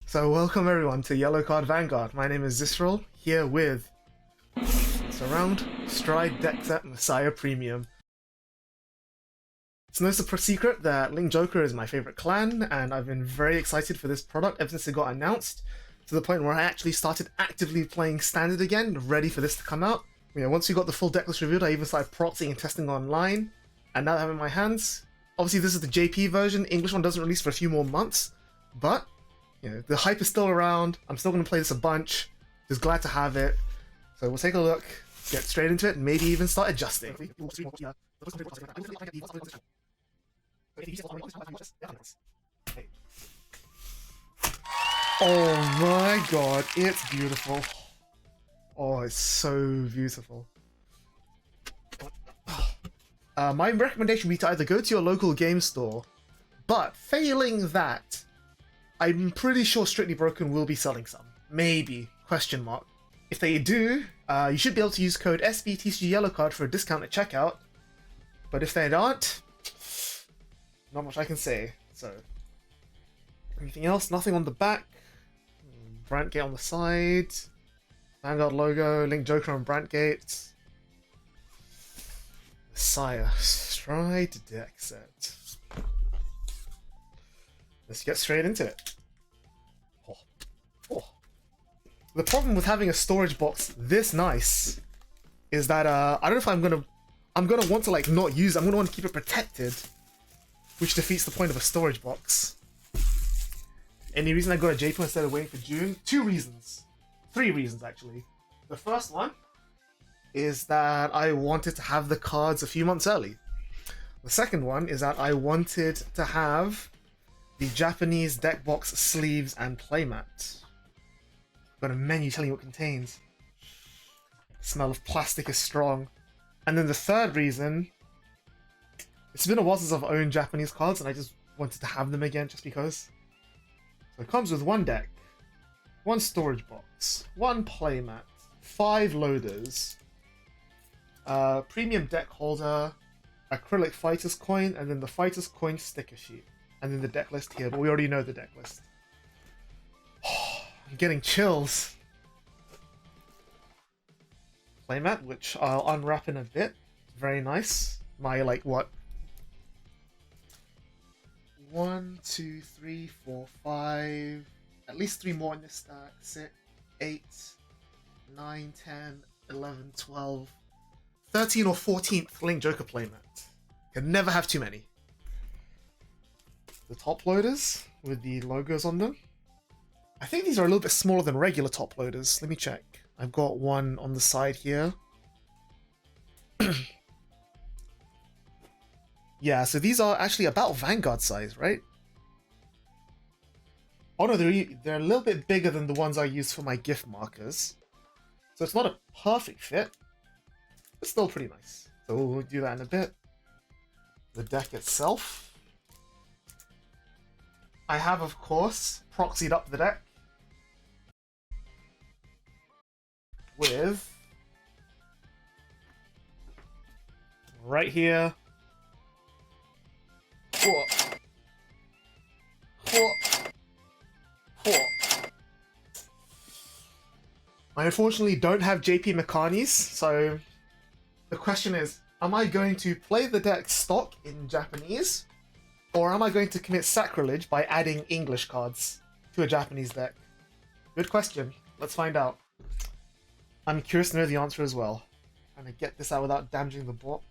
So welcome everyone to Yellow Card Vanguard. My name is Zisrol, here with Surround Stride Deckset Messiah Premium. It's no secret that Link Joker is my favorite clan, and I've been very excited for this product ever since it got announced, to the point where I actually started actively playing Standard again, ready for this to come out. You know, once we got the full decklist revealed, I even started proxying and testing online, and now that I have it in my hands, obviously this is the JP version. English one doesn't release for a few more months, but you know, the hype is still around. I'm still going to play this a bunch. Just glad to have it. So we'll take a look, get straight into it, and maybe even start adjusting. Oh my god, it's beautiful. Oh, it's so beautiful. My recommendation would be to either go to your local game store, but failing that, I'm pretty sure Strictly Broken will be selling some. Maybe. Question mark. If they do, you should be able to use code SBTCYellowcard for a discount at checkout. But if they aren't, not much I can say. So, anything else? Nothing on the back. Brandgate on the side. Vanguard logo. Link Joker on Brandgate. Messiah. Stride Deckset. Let's get straight into it. The problem with having a storage box this nice is that I don't know if I'm gonna want to like not use it. I'm gonna want to keep it protected, which defeats the point of a storage box. Any reason I got a JP instead of waiting for June? 2 reasons. 3 reasons actually. The first one is that I wanted to have the cards a few months early. The second one is that I wanted to have the Japanese deck box sleeves and playmat. Got a menu telling you what it contains. The smell of plastic is strong. And then the third reason, it's been a while since I've owned Japanese cards and I just wanted to have them again just because. So it comes with 1 deck, 1 storage box, 1 playmat, 5 loaders, premium deck holder, acrylic fighter's coin, and then the fighter's coin sticker sheet. And then the deck list here, but we already know the deck list. I'm getting chills. Playmat, which I'll unwrap in a bit. Very nice. My, like, what? 1, 2, 3, 4, 5. At least 3 more in this stack. 6, 8, 9, 10, 11, 12. 13 or 14th Link Joker playmat. Can never have too many. The top loaders with the logos on them. I think these are a little bit smaller than regular top loaders. Let me check. I've got one on the side here. Yeah, so these are actually about Vanguard size, right? Oh no, they're a little bit bigger than the ones I use for my gift markers. So it's not a perfect fit, but still pretty nice. So we'll do that in a bit. The deck itself. I have, of course, proxied up the deck with right here. I unfortunately don't have JP Makani's, so the question is, am I going to play the deck stock in Japanese? Or am I going to commit sacrilege by adding English cards to a Japanese deck? Good question. Let's find out. I'm curious to know the answer as well. Trying to get this out without damaging the box.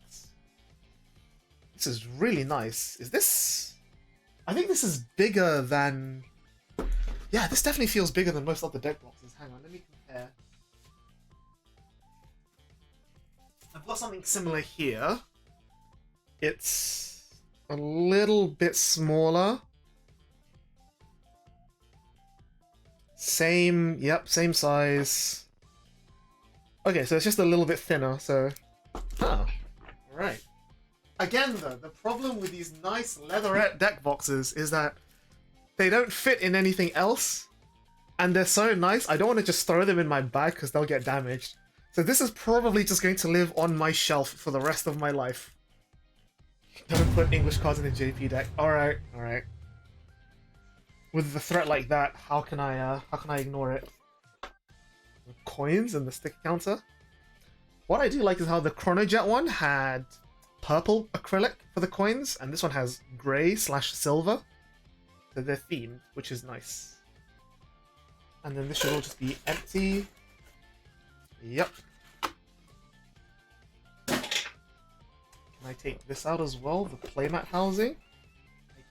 This is really nice. Is this... I think this is bigger than... Yeah, this definitely feels bigger than most other deck boxes. Hang on, let me compare. I've got something similar here. It's a little bit smaller. Same, yep, same size. Okay, so it's just a little bit thinner, so... Oh, right. Again though, the problem with these nice leatherette deck boxes is that they don't fit in anything else, and they're so nice, I don't want to just throw them in my bag because they'll get damaged. So this is probably just going to live on my shelf for the rest of my life. Don't put English cards in the JP deck. Alright, alright. with the threat like that, how can I ignore it? Coins and the sticker counter. What I do like is how the Chronojet one had purple acrylic for the coins, and this one has grey/silver. So they're themed, which is nice. And then this should all just be empty. Yep. Can I take this out as well? The playmat housing?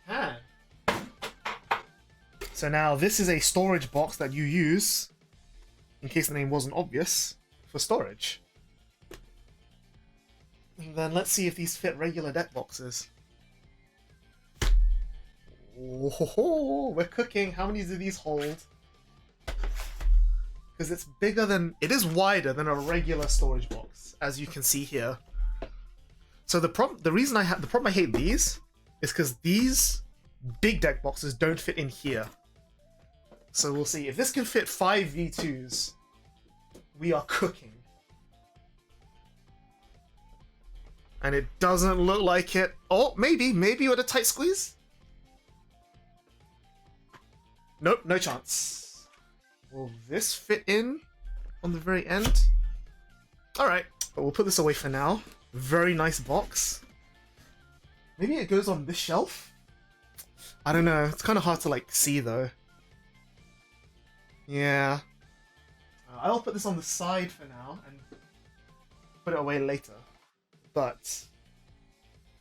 I can. So now this is a storage box that you use, in case the name wasn't obvious, for storage. And then let's see if these fit regular deck boxes. Oh, we're cooking. How many do these hold? Because it's bigger than... It is wider than a regular storage box, as you can see here. So the problem I hate these is because these big deck boxes don't fit in here. So we'll see. If this can fit 5 V2s, we are cooking. And it doesn't look like it. Oh, maybe with a tight squeeze? Nope, no chance. Will this fit in on the very end? Alright, but we'll put this away for now. Very nice box. Maybe it goes on this shelf? I don't know, it's kind of hard to like see though. Yeah. I'll put this on the side for now and put it away later. But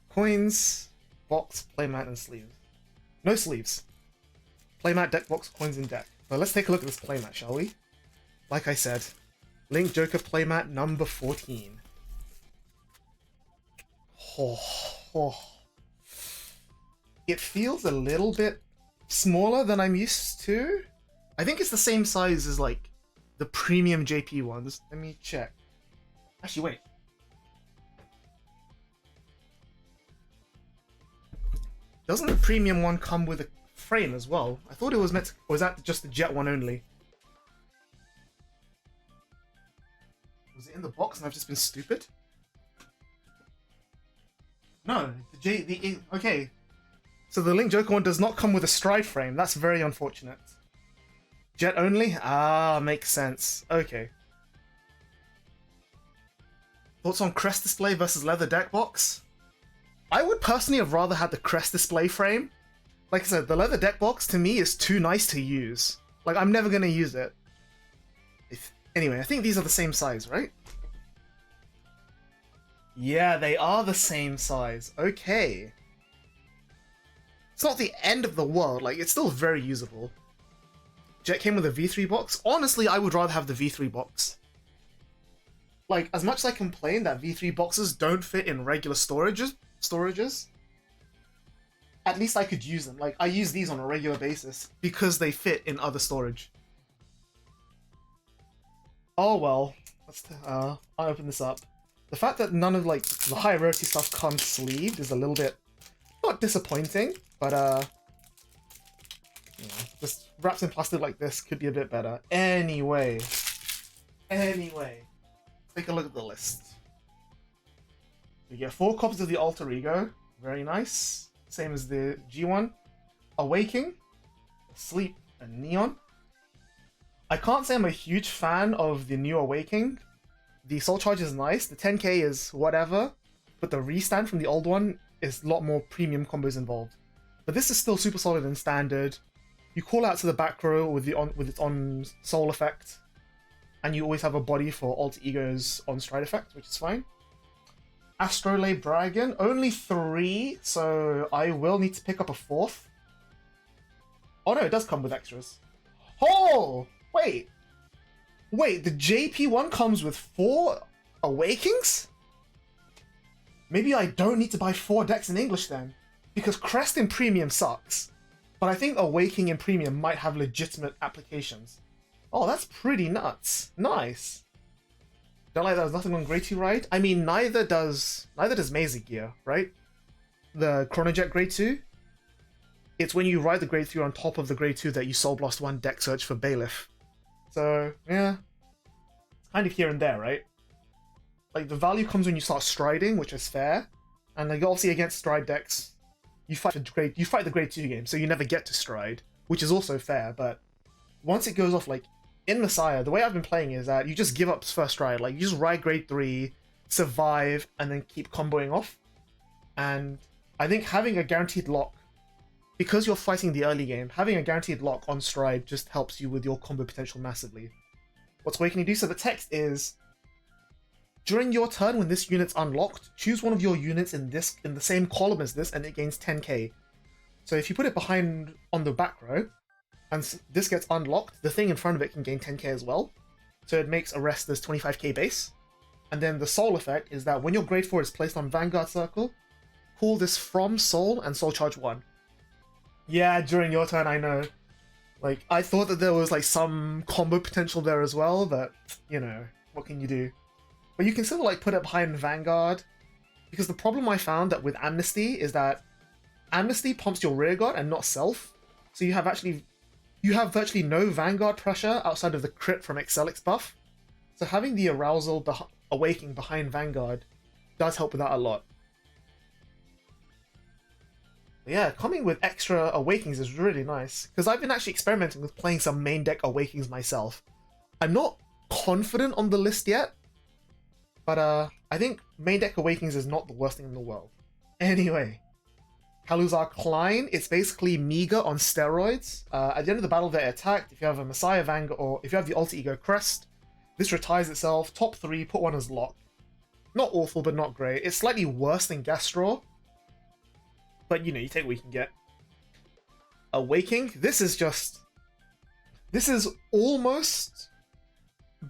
coins, box, playmat, and sleeves. No sleeves. Playmat, deck box, coins, and deck. But let's take a look at this playmat, shall we? Like I said, Link Joker playmat number 14. Oh. It feels a little bit smaller than I'm used to. I think it's the same size as like the premium JP ones. Let me check. Actually, wait. Doesn't the premium one come with a frame as well? I thought it was meant to, or was that just the jet one only? Was it in the box and I've just been stupid? No, okay. So the Link Joker one does not come with a stride frame. That's very unfortunate. Jet only? Ah, makes sense. Okay. Thoughts on crest display versus leather deck box? I would personally have rather had the crest display frame. Like I said, the leather deck box to me is too nice to use. Like, I'm never gonna use it. Anyway, I think these are the same size, right? Yeah, they are the same size. Okay. It's not the end of the world, like, it's still very usable. Jet came with a V3 box. Honestly, I would rather have the V3 box. Like, as much as I complain that V3 boxes don't fit in regular storages, at least I could use them. Like, I use these on a regular basis because they fit in other storage. Oh well, I'll open this up. The fact that none of like the high rarity stuff comes sleeved is a little bit not disappointing, but you know, just wraps in plastic like this could be a bit better. Anyway, take a look at the list. You get 4 copies of the Alter Ego, very nice. Same as the G1. Awaking, Sleep, and Neon. I can't say I'm a huge fan of the new Awaking. The Soul Charge is nice, the 10k is whatever, but the restand from the old one is a lot more premium combos involved. But this is still super solid and standard. You call out to the back row with its on soul effect, and you always have a body for Alter Ego's on stride effect, which is fine. Astrolabe Dragon, only 3, so I will need to pick up a 4th. Oh no, it does come with extras. Oh! Wait, the JP1 comes with 4 Awakings? Maybe I don't need to buy 4 decks in English then, because Crest in Premium sucks. But I think Awaking in Premium might have legitimate applications. Oh, that's pretty nuts. Nice. Don't like that there's nothing on Grey 2 Ride. I mean, neither does Maisie Gear, right? The Chronojet Grey 2. It's when you ride the Grey 3 on top of the Grey 2 that you Soul Blast 1 deck search for Bailiff. So, yeah. It's kind of here and there, right? Like, the value comes when you start striding, which is fair. And like, obviously against stride decks, you fight the Grey 2 game, so you never get to stride. which is also fair, but once it goes off, like, in Messiah, the way I've been playing is that you just give up first ride. Like, you just ride grade 3, survive, and then keep comboing off. And I think having a guaranteed lock, because you're fighting the early game, having a guaranteed lock on stride just helps you with your combo potential massively. What's what can you do? So the text is, during your turn when this unit's unlocked, choose one of your units in the same column as this, and it gains 10k. So if you put it behind on the back row, and this gets unlocked, the thing in front of it can gain 10k as well. So it makes Arresta's 25k base. And then the soul effect is that when your grade 4 is placed on Vanguard Circle, pull this from soul and soul charge 1. Yeah, during your turn, I know. Like, I thought that there was like some combo potential there as well, but, you know, what can you do? But you can still like put it behind Vanguard, because the problem I found that with Amnesty is that Amnesty pumps your rear guard and not self, so you have virtually no Vanguard pressure outside of the crit from Excelics buff. So having the Arousal Awakening behind Vanguard does help with that a lot. But yeah, coming with extra Awakenings is really nice, because I've been actually experimenting with playing some main deck Awakenings myself. I'm not confident on the list yet, but I think main deck Awakenings is not the worst thing in the world. Anyway, Kaluzar Klein, it's basically Meager on steroids. At the end of the battle they're attacked, if you have a Messiah Vanguard, or if you have the Alter Ego Crest, this retires itself, top 3, put 1 as lock. Not awful, but not great. It's slightly worse than Gastraw, but you know, you take what you can get. Awaking, this is almost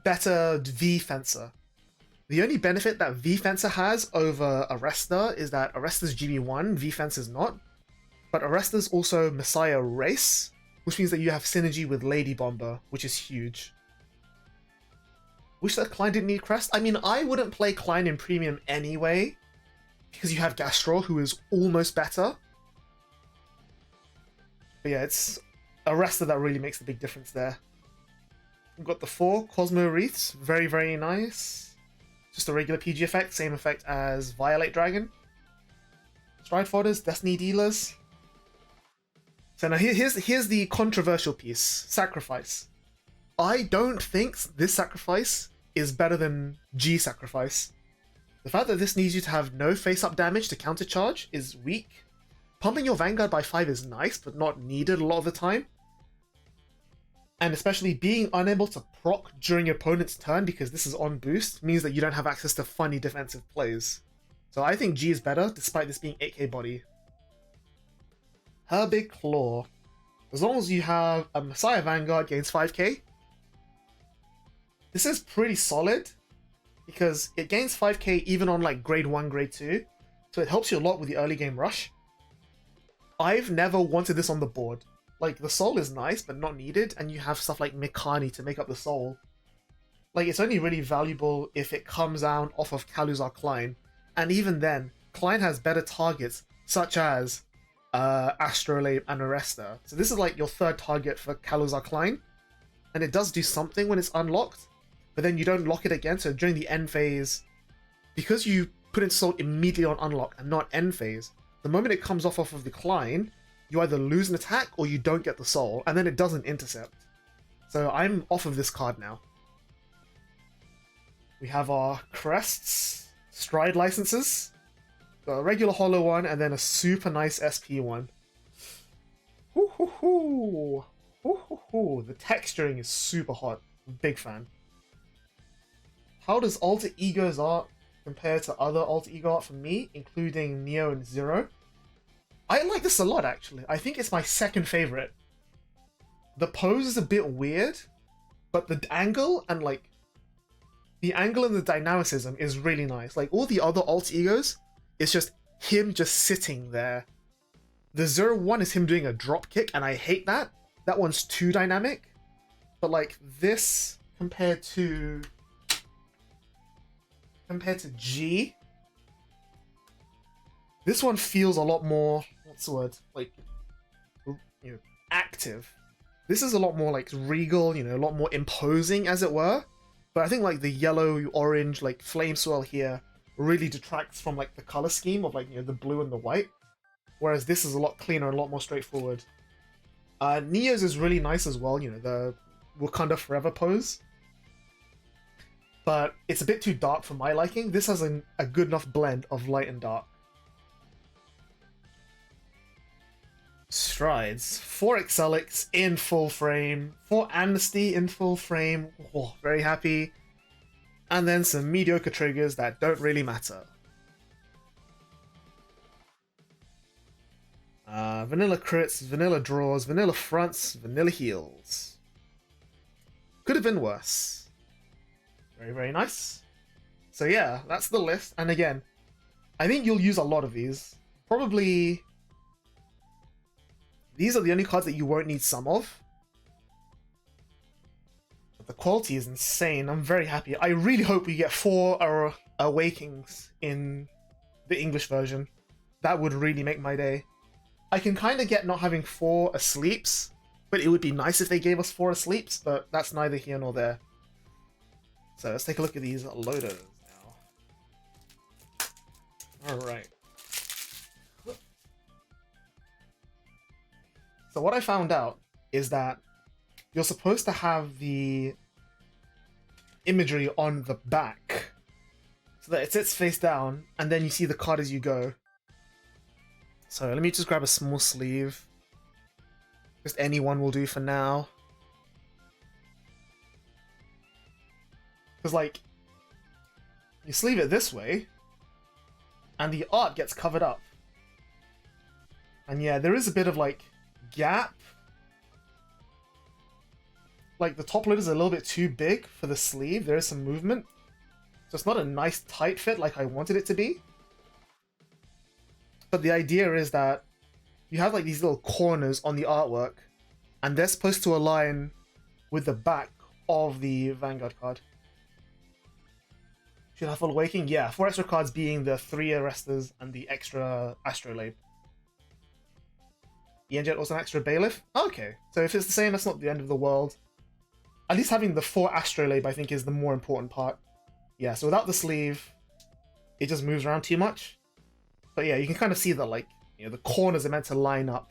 better V-Fencer. The only benefit that V-Fencer has over Arresta is that Arresta's GB1, V-Fencer's not. But Arresta's also Messiah Race, which means that you have synergy with Lady Bomber, which is huge. Wish that Klein didn't need Crest. I mean, I wouldn't play Klein in Premium anyway, because you have Gastraw, who is almost better. But yeah, it's Arresta that really makes the big difference there. We've got the 4 Cosmo Wreaths, very, very nice. Just a regular PG effect, same effect as Violate Dragon. Stride Fodders, Destiny Dealers. So now here's the controversial piece, Sacrifice. I don't think this Sacrifice is better than G Sacrifice. The fact that this needs you to have no face-up damage to countercharge is weak. Pumping your Vanguard by 5 is nice, but not needed a lot of the time. And especially being unable to proc during your opponent's turn because this is on boost means that you don't have access to funny defensive plays. So I think G is better, despite this being 8k body. Her Big Claw. As long as you have a Messiah Vanguard gains 5k, this is pretty solid, because it gains 5k even on like grade 1, grade 2, so it helps you a lot with the early game rush. I've never wanted this on the board. Like, the soul is nice, but not needed, and you have stuff like Mikani to make up the soul. Like, it's only really valuable if it comes down off of Kaluzar Klein, and even then, Klein has better targets, such as Astrolabe and Arresta. So this is like your third target for Kaluzar Klein, and it does do something when it's unlocked, but then you don't lock it again, so during the end phase, because you put in soul immediately on unlock and not end phase, the moment it comes off of the Klein, you either lose an attack or you don't get the soul, and then it doesn't intercept. So I'm off of this card now. We have our crests, stride licenses, a regular hollow one, and then a super nice SP one. Hoo hoo hoo! Hoo hoo hoo! The texturing is super hot. Big fan. How does Alter Ego's art compare to other Alter Ego art from me, including Neo and Zero? I like this a lot, actually. I think it's my second favorite. The pose is a bit weird, but the angle and like the angle and the dynamicism is really nice. Like all the other Alter Egos, it's just him just sitting there. The 0-1 is him doing a drop kick, and I hate that. That one's too dynamic. But like this compared to G, this one feels a lot more, what's the word, like, you know, active. This is a lot more like regal, you know, a lot more imposing, as it were. But I think like the yellow, orange, like flame swirl here really detracts from like the color scheme of like, you know, the blue and the white. Whereas this is a lot cleaner and a lot more straightforward. Neo's is really nice as well, you know, the Wakanda Forever pose. But it's a bit too dark for my liking. This has a good enough blend of light and dark. Strides. 4 Excelics in full frame. 4 Amnesty in full frame. Oh, very happy. And then some mediocre triggers that don't really matter. Vanilla crits, vanilla draws, vanilla fronts, vanilla heals. Could have been worse. Very, very nice. So yeah, that's the list. And again, I think you'll use a lot of these. Probably... These are the only cards that you won't need some of. But the quality is insane. I'm very happy. I really hope we get 4 Awakings in the English version. That would really make my day. I can kind of get not having 4 Asleeps, but it would be nice if they gave us 4 Asleeps, but that's neither here nor there. So let's take a look at these loaders now. Alright. So what I found out is that you're supposed to have the imagery on the back so that it sits face down and then you see the card as you go. So let me just grab a small sleeve. Just any one will do for now. Because like, you sleeve it this way and the art gets covered up. And yeah, there is a bit of like gap. Like the top lid is a little bit too big for the sleeve. There is some movement. So it's not a nice tight fit like I wanted it to be. But the idea is that you have like these little corners on the artwork and they're supposed to align with the back of the Vanguard card. Should have full awakening? Yeah, 4 extra cards being the 3 Arresters and the extra Astrolabe. Jet also an extra Bailiff? Okay, so if it's the same, that's not the end of the world. At least having the 4 Astrolabe, I think, is the more important part. Yeah, so without the sleeve, it just moves around too much. But yeah, you can kind of see that, like, you know, the corners are meant to line up.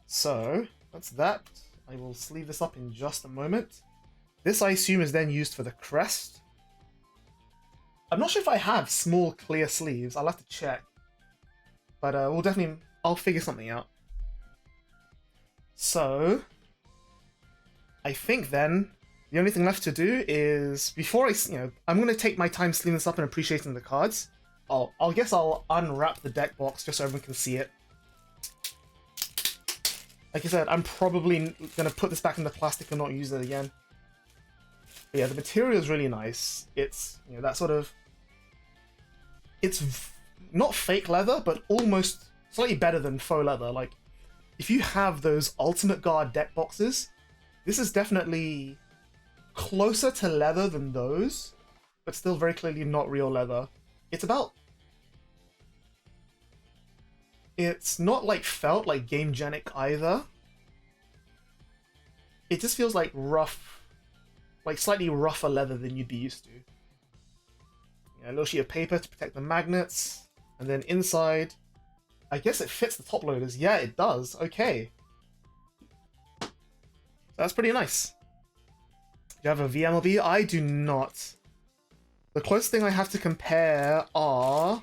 So, that's that. I will sleeve this up in just a moment. This, I assume, is then used for the crest. I'm not sure if I have small, clear sleeves. I'll have to check. But we'll definitely... I'll figure something out. So, I think then the only thing left to do is before I'm going to take my time sleeving this up and appreciating the cards. I guess I'll unwrap the deck box just so everyone can see it. Like I said, I'm probably going to put this back in the plastic and not use it again. But yeah, the material is really nice. It's, you know, that sort of... It's not fake leather, but almost slightly better than faux leather. Like, if you have those Ultimate Guard deck boxes, this is definitely closer to leather than those, but still very clearly not real leather. It's about... It's not like felt, like Gamegenic either. It just feels like rough, like slightly rougher leather than you'd be used to. Yeah, a little sheet of paper to protect the magnets, and then inside, I guess it fits the top loaders. Yeah, it does. Okay. So that's pretty nice. Do you have a VMLB? I do not. The closest thing I have to compare are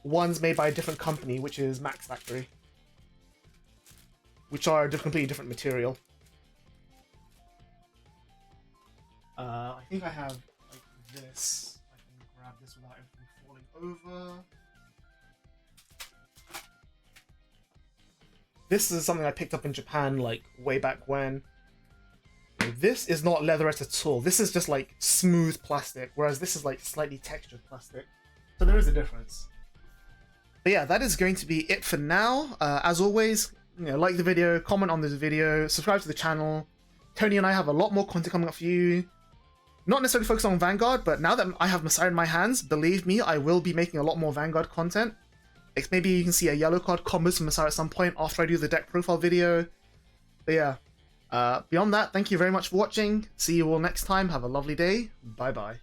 ones made by a different company, which is Max Factory, which are a completely different material. I think I have like this. I can grab this without everything falling over. This is something I picked up in Japan like way back when. This is not leatherette at all. This is just like smooth plastic, whereas this is like slightly textured plastic. So there is a difference. But yeah, that is going to be it for now. As always, you know, like the video, comment on this video, subscribe to the channel. Tony and I have a lot more content coming up for you. Not necessarily focused on Vanguard, but now that I have Messiah in my hands, believe me, I will be making a lot more Vanguard content. Maybe you can see a yellow card combos from Messiah at some point after I do the deck profile video. But yeah, beyond that, thank you very much for watching. See you all next time. Have a lovely day. Bye bye.